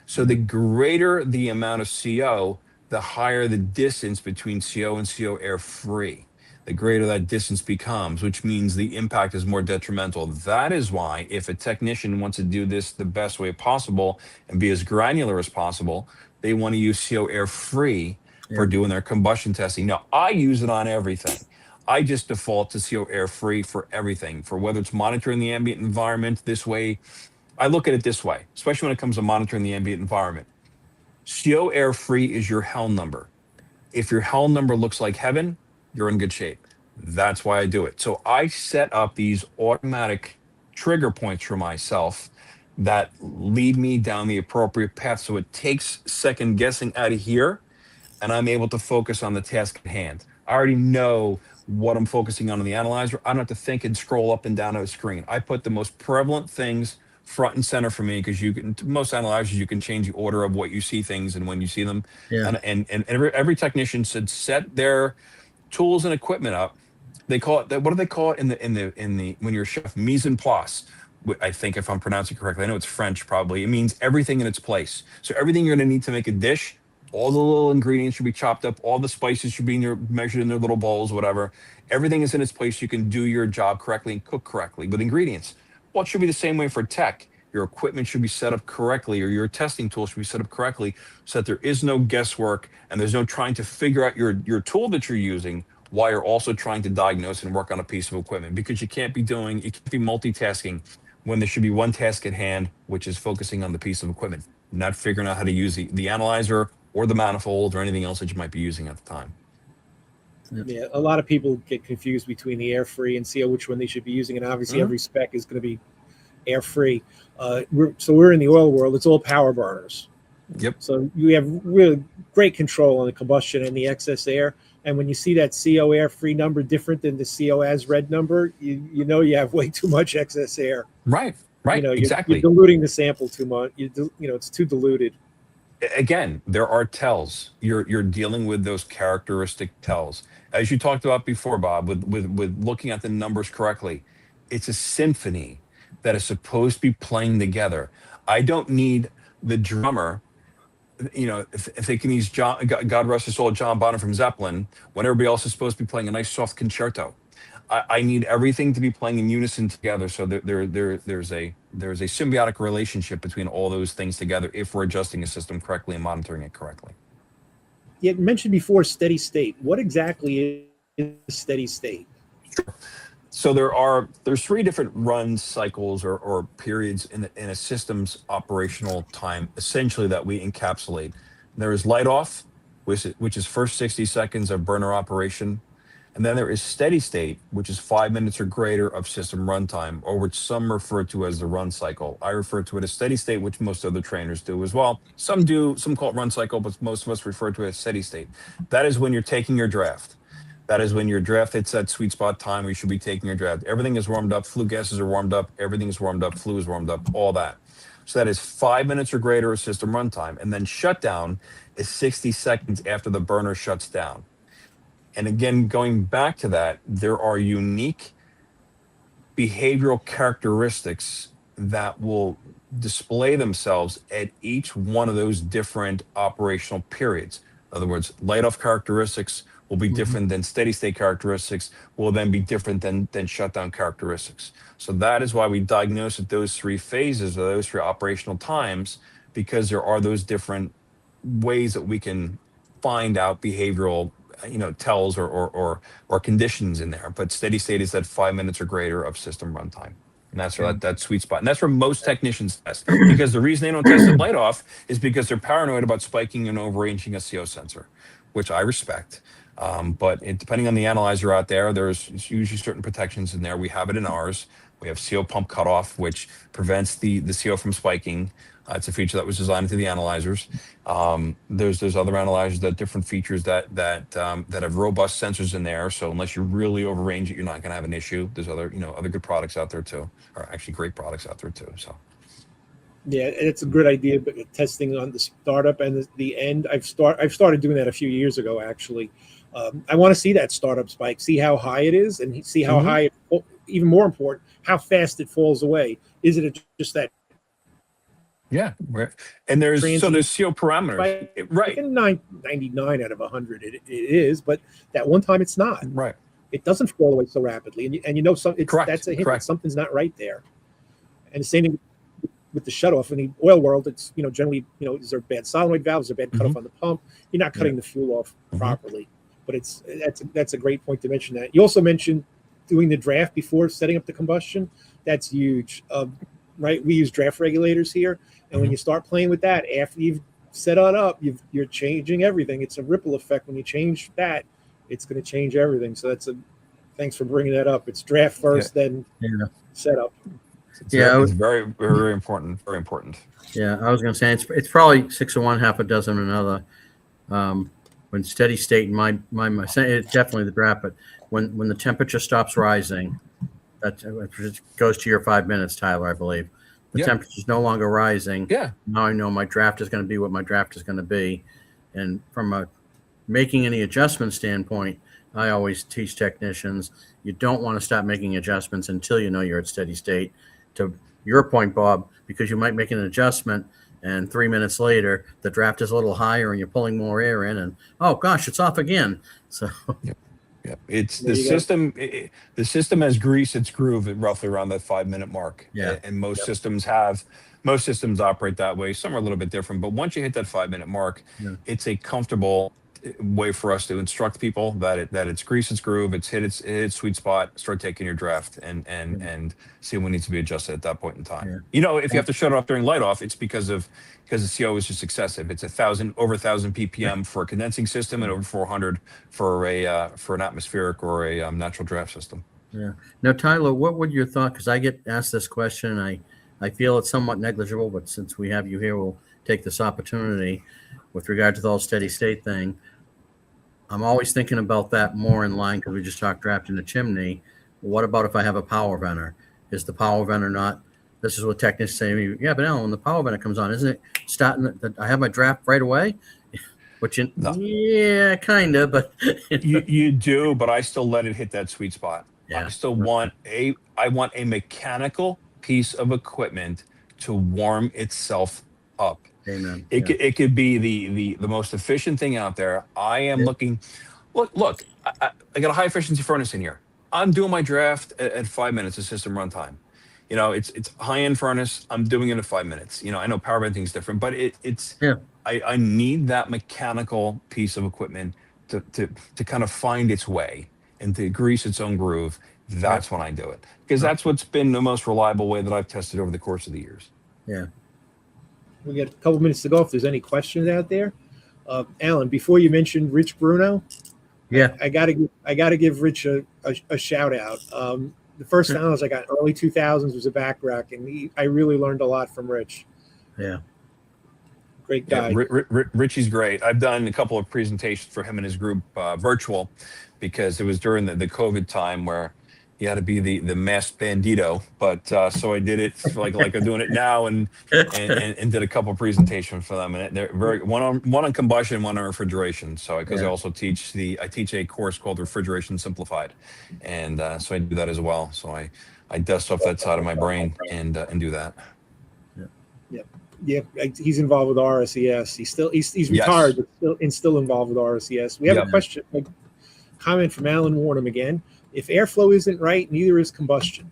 Speaker 3: So the greater the amount of CO, the higher the distance between CO and CO air free. The greater that distance becomes, which means the impact is more detrimental. That is why if a technician wants to do this the best way possible and be as granular as possible, they want to use CO air free for doing their combustion testing. Now, I use it on everything. I just default to CO air free for everything, for whether it's monitoring the ambient environment this way. I look at it this way, especially when it comes to monitoring the ambient environment. CO air free is your hell number. If your hell number looks like heaven, you're in good shape. That's why I do it. So I set up these automatic trigger points for myself that lead me down the appropriate path. So it takes second guessing out of here, and I'm able to focus on the task at hand. I already know what I'm focusing on the analyzer. I don't have to think and scroll up and down a screen. I put the most prevalent things front and center for me, because most analyzers, you can change the order of what you see things and when you see them.
Speaker 2: Yeah.
Speaker 3: And every technician should set their tools and equipment up. They call it, what do they call it in the when you're a chef? Mise en place. I think, if I'm pronouncing it correctly. I know it's French probably. It means everything in its place. So everything you're going to need to make a dish, all the little ingredients should be chopped up, all the spices should be measured in their little bowls, whatever. Everything is in its place. You can do your job correctly and cook correctly with ingredients. Well, it should be the same way for tech. Your equipment should be set up correctly, or your testing tool should be set up correctly, so that there is no guesswork and there's no trying to figure out your tool that you're using while you're also trying to diagnose and work on a piece of equipment. Because you can't be multitasking when there should be one task at hand, which is focusing on the piece of equipment, not figuring out how to use the analyzer or the manifold or anything else that you might be using at the time.
Speaker 1: Yeah, a lot of people get confused between the air free and CO, which one they should be using, and obviously every spec is going to be air free. We're in the oil world. It's all power burners.
Speaker 3: Yep.
Speaker 1: So you have really great control on the combustion and the excess air. And when you see that CO air free number different than the CO as red number, you know you have way too much excess air.
Speaker 3: Right. Exactly.
Speaker 1: You're diluting the sample too much. It's too diluted.
Speaker 3: Again, there are tells. You're dealing with those characteristic tells. As you talked about before, Bob, with looking at the numbers correctly, it's a symphony that is supposed to be playing together. I don't need the drummer, if they can use God rest his soul, John Bonham from Zeppelin, when everybody else is supposed to be playing a nice soft concerto. I need everything to be playing in unison together. So there's a symbiotic relationship between all those things together if we're adjusting a system correctly and monitoring it correctly.
Speaker 1: You mentioned before steady state. What exactly is steady state?
Speaker 3: So there's 3 different run cycles or periods in a system's operational time, essentially, that we encapsulate. There is light off, which is first 60 seconds of burner operation. And then there is steady state, which is 5 minutes or greater of system runtime, or which some refer to as the run cycle. I refer to it as steady state, which most other trainers do as well. Some call it run cycle, but most of us refer to it as steady state. That is when you're taking your draft. That is when your draft hits that sweet spot time where you should be taking your draft. Everything is warmed up, flue gases are warmed up, everything is warmed up, flue is warmed up, all that. So that is 5 minutes or greater of system runtime. And then shutdown is 60 seconds after the burner shuts down. And again, going back to that, there are unique behavioral characteristics that will display themselves at each one of those different operational periods. In other words, light off characteristics will be different than steady state characteristics, will then be different than shutdown characteristics. So that is why we diagnose at those 3 phases or those 3 operational times, because there are those different ways that we can find out behavioral tells or conditions in there. But steady state is that 5 minutes or greater of system runtime. And that's where that sweet spot. And that's where most technicians test. Because the reason they don't test it light off is because they're paranoid about spiking and overranging a CO sensor, which I respect. But depending on the analyzer out there, there's usually certain protections in there. We have it in ours. We have CO pump cutoff, which prevents the CO from spiking. It's a feature that was designed into the analyzers. There's other analyzers that different features that have robust sensors in there. So unless you really overrange it, you're not going to have an issue. There's other good products out there too, or actually great products out there too. So.
Speaker 1: Yeah, it's a good idea, but testing on the startup and the end. I've started doing that a few years ago, actually. I want to see that startup spike, see how high it is, and see how high. Even more important, how fast it falls away. Is it just that?
Speaker 3: Yeah, right. And there's CO parameters, right?
Speaker 1: 99 out of 100, it is, but that one time it's not.
Speaker 3: Right.
Speaker 1: It doesn't fall away so rapidly, and that's a hint that something's not right there. And the same thing with the shutoff. In the oil world, it's generally is there bad solenoid valves, is there bad cutoff on the pump? You're not cutting the fuel off properly. But that's a great point to mention that. You also mentioned doing the draft before setting up the combustion. That's huge. Right? We use draft regulators here. And when you start playing with that, after you've set it up, you're changing everything. It's a ripple effect. When you change that, it's going to change everything. So thanks for bringing that up. It's draft first, then set up.
Speaker 3: It's very, very important. Very important.
Speaker 2: Yeah, I was going to say it's probably 6 of one, half a dozen of another. When steady state, it's definitely the draft. But when the temperature stops rising, that goes to your 5 minutes, Tyler, I believe. The temperature is no longer rising.
Speaker 3: Yeah.
Speaker 2: Now I know my draft is going to be what my draft is going to be. And from a making any adjustment standpoint, I always teach technicians, you don't want to stop making adjustments until you know you're at steady state. To your point, Bob, because you might make an adjustment and 3 minutes later, the draft is a little higher and you're pulling more air in and, oh gosh, it's off again. So
Speaker 3: Yeah, it's the system. The system has greased its groove at roughly around that 5 minute mark.
Speaker 2: Yeah,
Speaker 3: and most systems operate that way. Some are a little bit different, but once you hit that 5 minute mark, it's a comfortable way for us to instruct people that it's greased its groove, it's hit its sweet spot. Start taking your draft and see what needs to be adjusted at that point in time. If you have to shut it off during light off, it's because the CO is just excessive. It's over 1,000 ppm for a condensing system and over 400 for an atmospheric or a natural draft system.
Speaker 2: Yeah. Now, Tyler, what would your thought? Because I get asked this question, and I feel it's somewhat negligible, but since we have you here, we'll take this opportunity with regard to the whole steady state thing. I'm always thinking about that more in line because we just talked draft in the chimney. What about if I have a power venter? Is the power venter not? This is what technicians say. Yeah, but Alan, when the power venter comes on, isn't it starting? I have my draft right away. Yeah, kind of, but
Speaker 3: you do. But I still let it hit that sweet spot.
Speaker 2: Yeah.
Speaker 3: I still want a mechanical piece of equipment to warm itself up.
Speaker 2: Amen.
Speaker 3: It could be the most efficient thing out there. I am looking. Look! I got a high efficiency furnace in here. I'm doing my draft at 5 minutes of system runtime. It's high end furnace. I'm doing it in 5 minutes. I know power venting is different, but it's
Speaker 2: Yeah.
Speaker 3: I need that mechanical piece of equipment to kind of find its way and to grease its own groove. That's when I do it, because that's what's been the most reliable way that I've tested over the course of the years.
Speaker 2: Yeah.
Speaker 1: We got a couple minutes to go. If there's any questions out there, Alan, before you mentioned Rich Bruno,
Speaker 2: Yeah.
Speaker 1: I gotta give Rich a shout out. The first analyst I got early 2000s was a back rack, and I really learned a lot from Rich.
Speaker 2: Yeah.
Speaker 1: Great guy.
Speaker 3: Richie's great. I've done a couple of presentations for him and his group virtual, because it was during the COVID time where you had to be the masked bandito. But so I did it like I'm doing it now, and did a couple of presentations for them. And they're one on combustion, one on refrigeration. So because I also teach a course called Refrigeration Simplified, and so I do that as well. So I dust off that side of my brain and do that.
Speaker 1: Yeah, he's involved with RSES. He's retired, but still involved with RSES. We have a question, a comment from Alan Warnham again. If airflow isn't right, neither is combustion.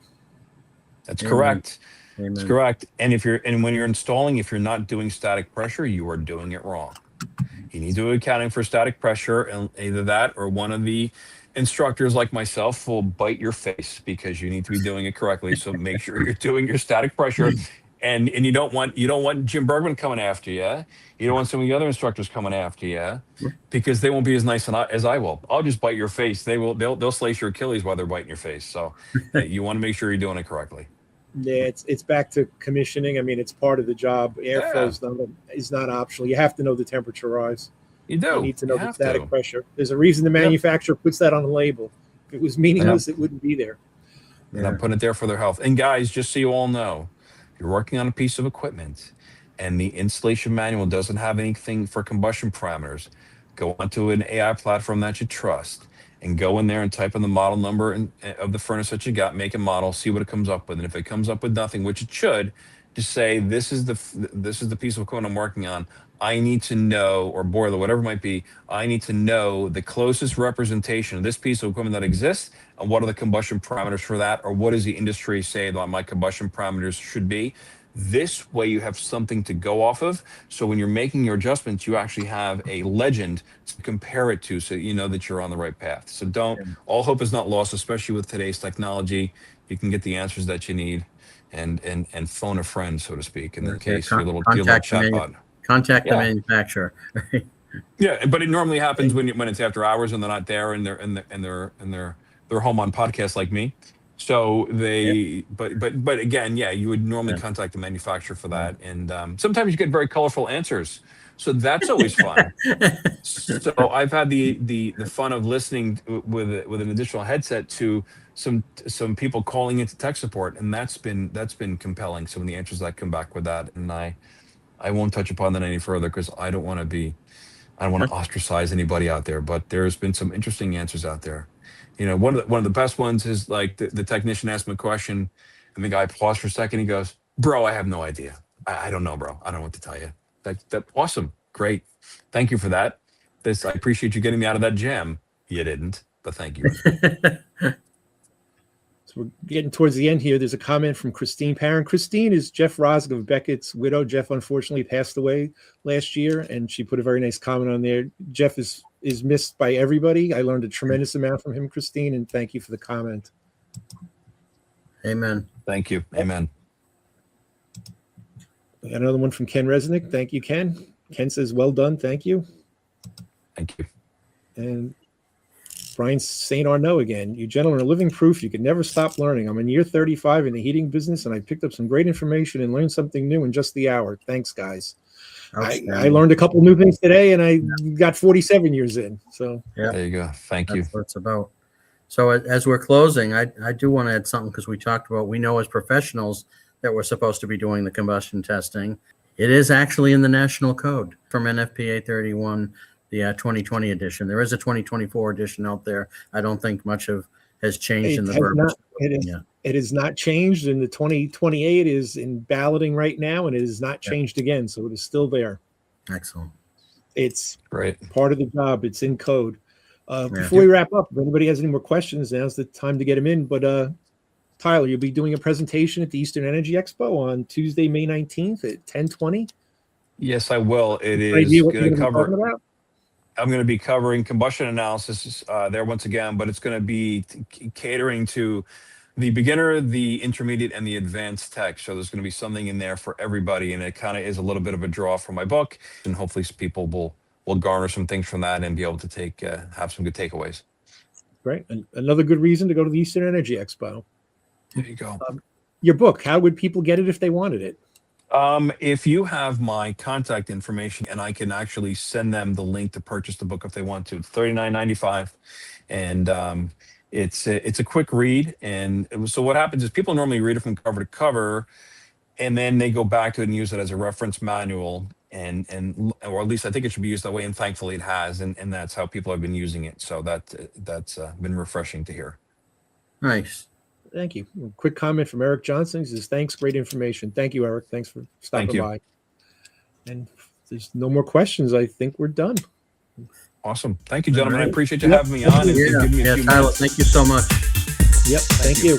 Speaker 3: That's correct.
Speaker 2: Amen.
Speaker 3: That's correct. And when you're installing, if you're not doing static pressure, you are doing it wrong. You need to be accounting for static pressure, and either that or one of the instructors like myself will bite your face, because you need to be doing it correctly. So make sure you're doing your static pressure. And you don't want Jim Bergman coming after you. You don't want some of the other instructors coming after you, because they won't be as nice as I will. I'll just bite your face. They'll slice your Achilles while they're biting your face. So you want to make sure you're doing it correctly.
Speaker 1: Yeah, it's back to commissioning. I mean, it's part of the job. Airflow is not optional. You have to know the temperature rise.
Speaker 3: You do.
Speaker 1: You need to know the static pressure. There's a reason the manufacturer puts that on the label. If it was meaningless, it wouldn't be there.
Speaker 3: And I'm putting it there for their health. And guys, just so you all know, you're working on a piece of equipment and the installation manual doesn't have anything for combustion parameters, go onto an AI platform that you trust and go in there and type in the model number of the furnace that you got, make a model, see what it comes up with. And if it comes up with nothing, which it should, just say, this is the piece of equipment I'm working on. I need to know, or boiler, whatever it might be, I need to know the closest representation of this piece of equipment that exists, and what are the combustion parameters for that, or what does the industry say that my combustion parameters should be. This way you have something to go off of. So when you're making your adjustments, you actually have a legend to compare it to, so you know that you're on the right path. So all hope is not lost, especially with today's technology. You can get the answers that you need and phone a friend, so to speak, in the case your little chatbot.
Speaker 2: Contact the manufacturer.
Speaker 3: Yeah, but it normally happens when it's after hours and they're not there, and they're home on podcasts like me. So but again, you would normally contact the manufacturer for that, and sometimes you get very colorful answers, so that's always fun. So I've had the fun of listening with an additional headset to some people calling into tech support, and that's been compelling. Some of the answers that come back with that, and I won't touch upon that any further, because I don't want to ostracize anybody out there. But there's been some interesting answers out there. One of the best ones is like the technician asked me a question, and the guy paused for a second. He goes, "Bro, I have no idea. I don't know, bro. I don't know what to tell you." That awesome, great, thank you for that. I appreciate you getting me out of that jam. You didn't, but thank you.
Speaker 1: So we're getting towards the end here. There's a comment from Christine Parent. Christine is Jeff Rosg of Beckett's widow. Jeff unfortunately passed away last year, and she put a very nice comment on there. Jeff is missed by everybody. I learned a tremendous amount from him, Christine, and thank you for the comment.
Speaker 2: Amen.
Speaker 3: Thank you. Amen.
Speaker 1: We got another one from Ken Resnick. Thank you, Ken. Ken says, well done. Thank you.
Speaker 3: Thank you.
Speaker 1: And Brian St. Arnaud again. You gentlemen are living proof you can never stop learning. I'm in year 35 in the heating business, and I picked up some great information and learned something new in just the hour. Thanks, guys. I learned a couple new things today, and I got 47 years in. So
Speaker 3: there you go. Thank you.
Speaker 2: That's what it's about. So as we're closing, I do want to add something, because we talked about, we know as professionals that we're supposed to be doing the combustion testing. It is actually in the national code from NFPA 31, the 2020 edition. There is a 2024 edition out there. I don't think much has changed in the verbiage.
Speaker 1: It is not changed, and the 2028 is in balloting right now, and it is not changed again. So it is still there.
Speaker 2: Excellent.
Speaker 1: It's
Speaker 3: great.
Speaker 1: Part of the job. It's in code. Before we wrap up, if anybody has any more questions, now's the time to get them in. But Tyler, you'll be doing a presentation at the Eastern Energy Expo on Tuesday, May 19th at 10:20.
Speaker 3: Yes, I will. It
Speaker 1: Any
Speaker 3: is
Speaker 1: idea what
Speaker 3: going
Speaker 1: you're
Speaker 3: to
Speaker 1: going to be talking
Speaker 3: cover.
Speaker 1: about?
Speaker 3: I'm going to be covering combustion analysis there once again, but it's going to be catering to the beginner, the intermediate, and the advanced tech. So there's going to be something in there for everybody, and it kind of is a little bit of a draw from my book, and hopefully people will garner some things from that and be able to take have some good takeaways.
Speaker 1: Great. And another good reason to go to the Eastern Energy Expo.
Speaker 3: There you go.
Speaker 1: Your book, how would people get it if they wanted it?
Speaker 3: If you have my contact information, and I can actually send them the link to purchase the book if they want to, it's $39.95, and it's a quick read. And so what happens is people normally read it from cover to cover, and then they go back to it and use it as a reference manual, and or at least I think it should be used that way. And thankfully it has, and that's how people have been using it. So that's been refreshing to hear.
Speaker 2: Nice.
Speaker 1: Thank you. A quick comment from Eric Johnson. He says, thanks, great information. Thank you, Eric. Thanks for stopping by. And if there's no more questions, I think we're done.
Speaker 3: Awesome. Thank you, gentlemen.
Speaker 2: All right.
Speaker 3: I appreciate you having me on and giving me a few
Speaker 2: Tyler,
Speaker 3: minutes.
Speaker 2: thank you so much.
Speaker 1: Yep. Thank you.